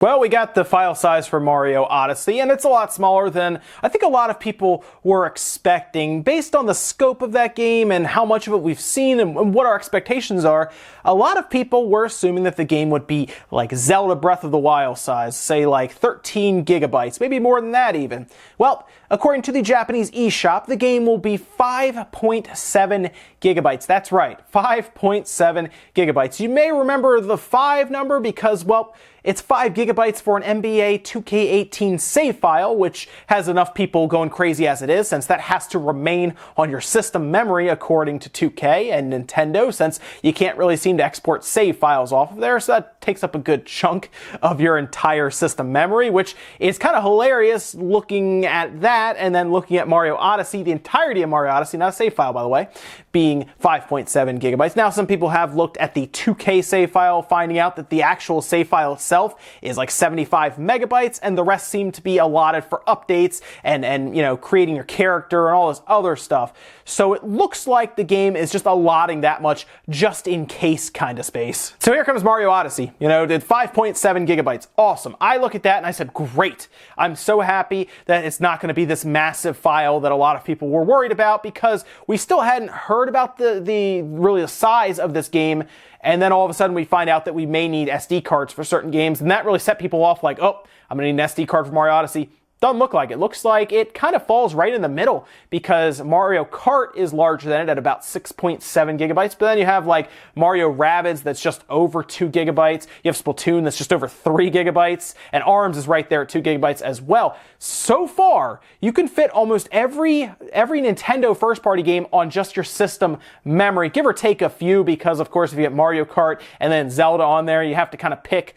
Well, we got the file size for Mario Odyssey, and it's a lot smaller than I think a lot of people were expecting. Based on the scope of that game and how much of it we've seen and what our expectations are, a lot of people were assuming that the game would be like Zelda Breath of the Wild size, say like 13 gigabytes, maybe more than that even. Well, according to the Japanese eShop, the game will be 5.7 gigabytes. That's right, 5.7 gigabytes. You may remember the 5 number because, well, it's 5 gigabytes for an NBA 2K18 save file, which has enough people going crazy as it is, since that has to remain on your system memory according to 2K and Nintendo, since you can't really seem to export save files off of there, so that takes up a good chunk of your entire system memory, which is kind of hilarious looking at that, and then looking at Mario Odyssey, the entirety of Mario Odyssey, not a save file by the way, being 5.7 gigabytes. Now some people have looked at the 2K save file, finding out that the actual save file itself is like 75 megabytes, and the rest seem to be allotted for updates and you know, creating your character and all this other stuff. So it looks like the game is just allotting that much just in case kind of space. So here comes Mario Odyssey. You know, did 5.7 gigabytes. Awesome. I look at that and I said, great. I'm so happy that it's not going to be this massive file that a lot of people were worried about, because we still hadn't heard about the size of this game. And then all of a sudden we find out that we may need SD cards for certain games, and that really set people off like, oh, I'm going to need an SD card for Mario Odyssey. Doesn't look like it. Looks like it kind of falls right in the middle, because Mario Kart is larger than it at about 6.7 gigabytes. But then you have like Mario Rabbids that's just over 2 gigabytes. You have Splatoon that's just over 3 gigabytes. And ARMS is right there at 2 gigabytes as well. So far, you can fit almost every Nintendo first-party game on just your system memory. Give or take a few, because of course if you get Mario Kart and then Zelda on there, you have to kind of pick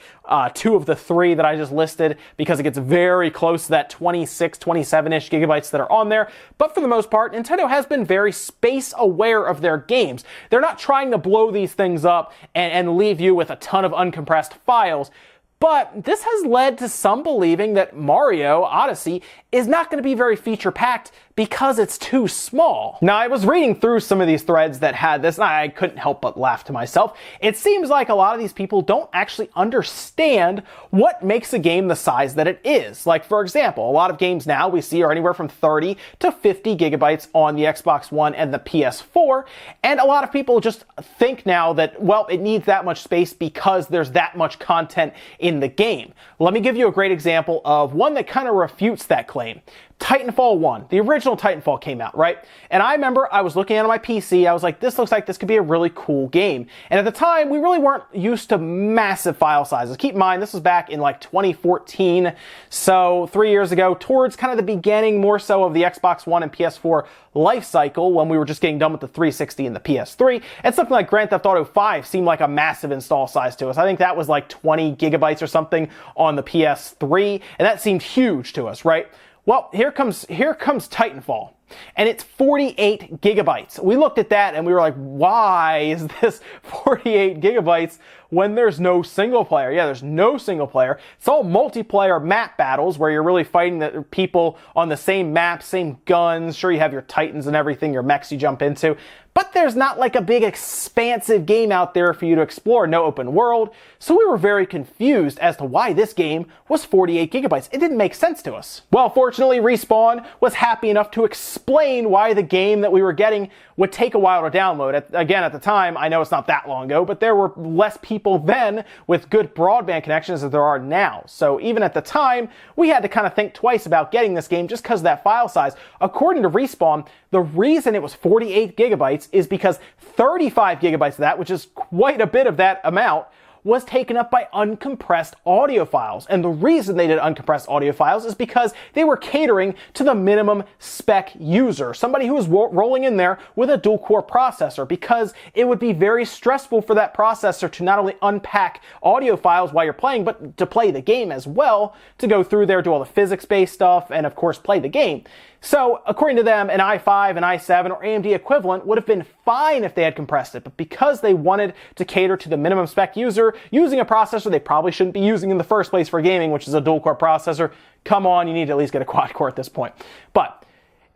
2 of the 3 that I just listed, because it gets very close to that 26, 27-ish gigabytes that are on there. But for the most part, Nintendo has been very space aware of their games. They're not trying to blow these things up and leave you with a ton of uncompressed files. But this has led to some believing that Mario Odyssey is not going to be very feature-packed because it's too small. Now, I was reading through some of these threads that had this, and I couldn't help but laugh to myself. It seems like a lot of these people don't actually understand what makes a game the size that it is. Like, for example, a lot of games now we see are anywhere from 30 to 50 gigabytes on the Xbox One and the PS4, and a lot of people just think now that, well, it needs that much space because there's that much content in the game. Let me give you a great example of one that kind of refutes that claim. Titanfall 1, the original Titanfall came out, right? And I remember I was looking at it on my PC, I was like, this looks like this could be a really cool game. And at the time, we really weren't used to massive file sizes. Keep in mind, this was back in like 2014, so 3 years ago, towards kind of the beginning more so of the Xbox One and PS4 life cycle, when we were just getting done with the 360 and the PS3, and something like Grand Theft Auto 5 seemed like a massive install size to us. I think that was like 20 gigabytes or something on the PS3, and that seemed huge to us, right? Well, here comes Titanfall, and it's 48 gigabytes. We looked at that and we were like, why is this 48 gigabytes when there's no single player? Yeah, there's no single player. It's all multiplayer map battles where you're really fighting the people on the same map, same guns. Sure, you have your Titans and everything, your mechs you jump into, but there's not like a big expansive game out there for you to explore, no open world. So we were very confused as to why this game was 48 gigabytes. It didn't make sense to us. Well, fortunately, Respawn was happy enough to explain why the game that we were getting would take a while to download. Again, at the time, I know it's not that long ago, but there were less people then with good broadband connections as there are now. So even at the time, we had to kind of think twice about getting this game just because of that file size. According to Respawn, the reason it was 48 gigabytes is because 35 gigabytes of that, which is quite a bit of that amount, was taken up by uncompressed audio files. And the reason they did uncompressed audio files is because they were catering to the minimum spec user, somebody who was rolling in there with a dual-core processor, because it would be very stressful for that processor to not only unpack audio files while you're playing, but to play the game as well, to go through there, do all the physics-based stuff, and of course play the game. So, according to them, an i5, an i7, or AMD equivalent would have been fine if they had compressed it, but because they wanted to cater to the minimum spec user using a processor they probably shouldn't be using in the first place for gaming, which is a dual-core processor, come on, you need to at least get a quad-core at this point. But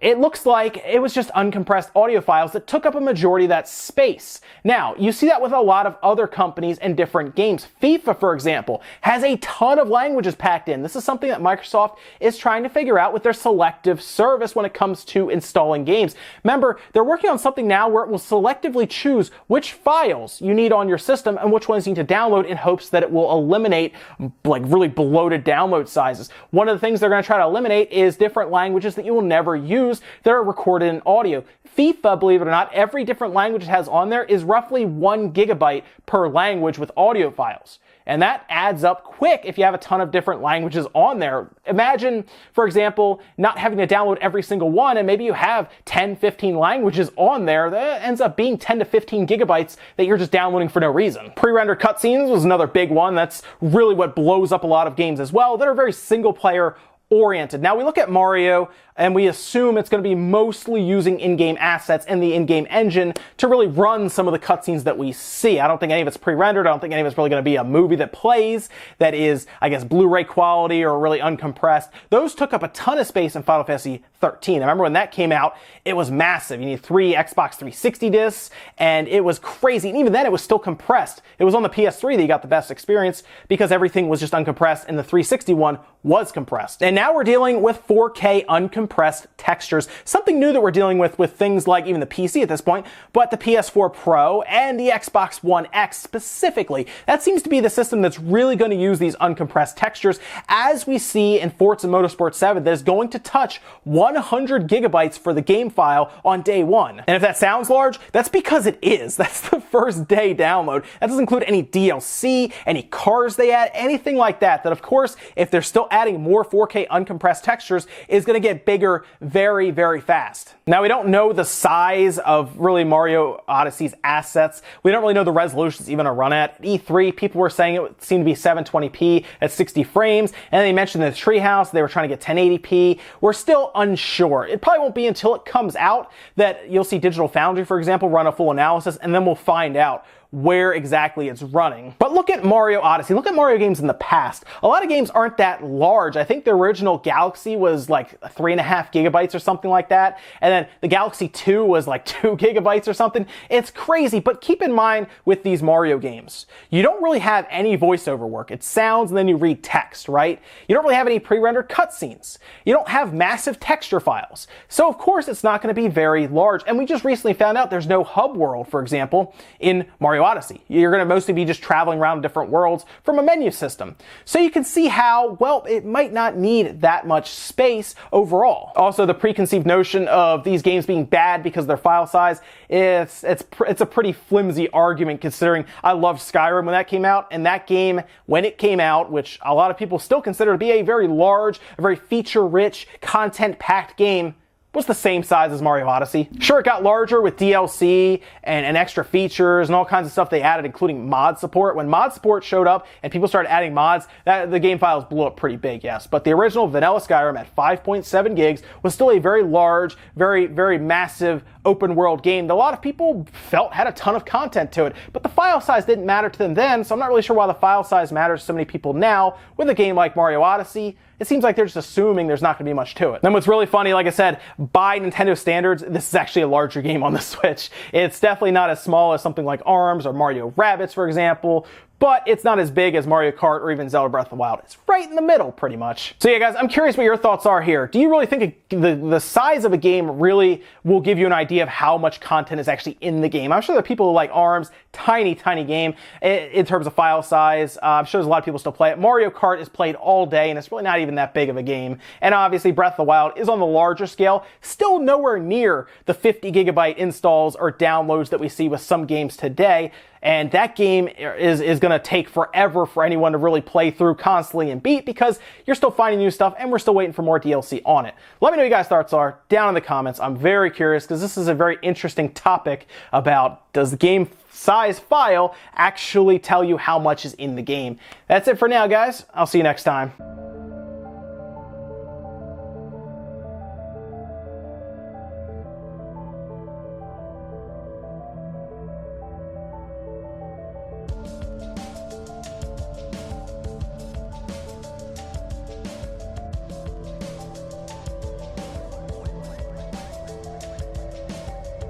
it looks like it was just uncompressed audio files that took up a majority of that space. Now, you see that with a lot of other companies and different games. FIFA, for example, has a ton of languages packed in. This is something that Microsoft is trying to figure out with their selective service when it comes to installing games. Remember, they're working on something now where it will selectively choose which files you need on your system and which ones you need to download in hopes that it will eliminate like really bloated download sizes. One of the things they're going to try to eliminate is different languages that you will never use that are recorded in audio. FIFA, believe it or not, every different language it has on there is roughly 1 gigabyte per language with audio files. And that adds up quick if you have a ton of different languages on there. Imagine, for example, not having to download every single one, and maybe you have 10, 15 languages on there. That ends up being 10 to 15 gigabytes that you're just downloading for no reason. Pre-rendered cutscenes was another big one. That's really what blows up a lot of games as well that are very single-player oriented. Now we look at Mario and we assume it's going to be mostly using in-game assets and the in-game engine to really run some of the cutscenes that we see. I don't think any of it's pre-rendered. I don't think any of it's really going to be a movie that plays that is, I guess, Blu-ray quality or really uncompressed. Those took up a ton of space in Final Fantasy 13. I remember when that came out, it was massive. You need 3 Xbox 360 discs, and it was crazy. And even then, it was still compressed. It was on the PS3 that you got the best experience because everything was just uncompressed, and the 360 one was compressed. And now we're dealing with 4K uncompressed textures. Something new that we're dealing with things like even the PC at this point, but the PS4 Pro and the Xbox One X specifically. That seems to be the system that's really going to use these uncompressed textures, as we see in Forza Motorsport 7 that is going to touch 100 gigabytes for the game file on day one. And if that sounds large, that's because it is. That's the first day download. That doesn't include any DLC, any cars they add, anything like that. That of course, if they're still adding more 4K uncompressed textures, is going to get bigger very, very fast. Now, we don't know the size of really Mario Odyssey's assets. We don't really know the resolutions even to run at. E3, people were saying it seemed to be 720p at 60 frames, and they mentioned the treehouse, they were trying to get 1080p. We're still unsure. It probably won't be until it comes out that you'll see Digital Foundry, for example, run a full analysis, and then we'll find out where exactly it's running. But look at Mario Odyssey. Look at Mario games in the past. A lot of games aren't that large. I think the original Galaxy was like 3.5 gigabytes or something like that. And then the Galaxy 2 was like 2 gigabytes or something. It's crazy, but keep in mind with these Mario games, you don't really have any voiceover work. It's sounds and then you read text, right? You don't really have any pre-rendered cutscenes. You don't have massive texture files. So of course it's not going to be very large. And we just recently found out there's no hub world, for example, in Mario Odyssey. You're going to mostly be just traveling around different worlds from a menu system. So you can see how, well, it might not need that much space overall. Also, the preconceived notion of these games being bad because of their file size, it's a pretty flimsy argument considering I loved Skyrim when that came out, and that game, when it came out, which a lot of people still consider to be a very large, a very feature-rich, content-packed game, was the same size as Mario Odyssey. Sure, it got larger with DLC and extra features and all kinds of stuff they added, including mod support. When mod support showed up and people started adding mods, the game files blew up pretty big, yes. But the original vanilla Skyrim at 5.7 gigs was still a very large, very, very massive open world game that a lot of people felt had a ton of content to it. But the file size didn't matter to them then, so I'm not really sure why the file size matters to so many people now with a game like Mario Odyssey. It seems like they're just assuming there's not going to be much to it. Then what's really funny, like I said, by Nintendo standards, this is actually a larger game on the Switch. It's definitely not as small as something like ARMS or Mario Rabbids, for example, but it's not as big as Mario Kart or even Zelda Breath of the Wild. It's right in the middle, pretty much. So yeah, guys, I'm curious what your thoughts are here. Do you really think the size of a game really will give you an idea of how much content is actually in the game? I'm sure there are people who like ARMS, tiny, tiny game in terms of file size. I'm sure there's a lot of people still play it. Mario Kart is played all day, and it's really not even that big of a game. And obviously, Breath of the Wild is on the larger scale, still nowhere near the 50 gigabyte installs or downloads that we see with some games today. And that game is going to take forever for anyone to really play through constantly and beat because you're still finding new stuff and we're still waiting for more DLC on it. Let me know what you guys' thoughts are down in the comments. I'm very curious because this is a very interesting topic about does the game size file actually tell you how much is in the game. That's it for now, guys. I'll see you next time.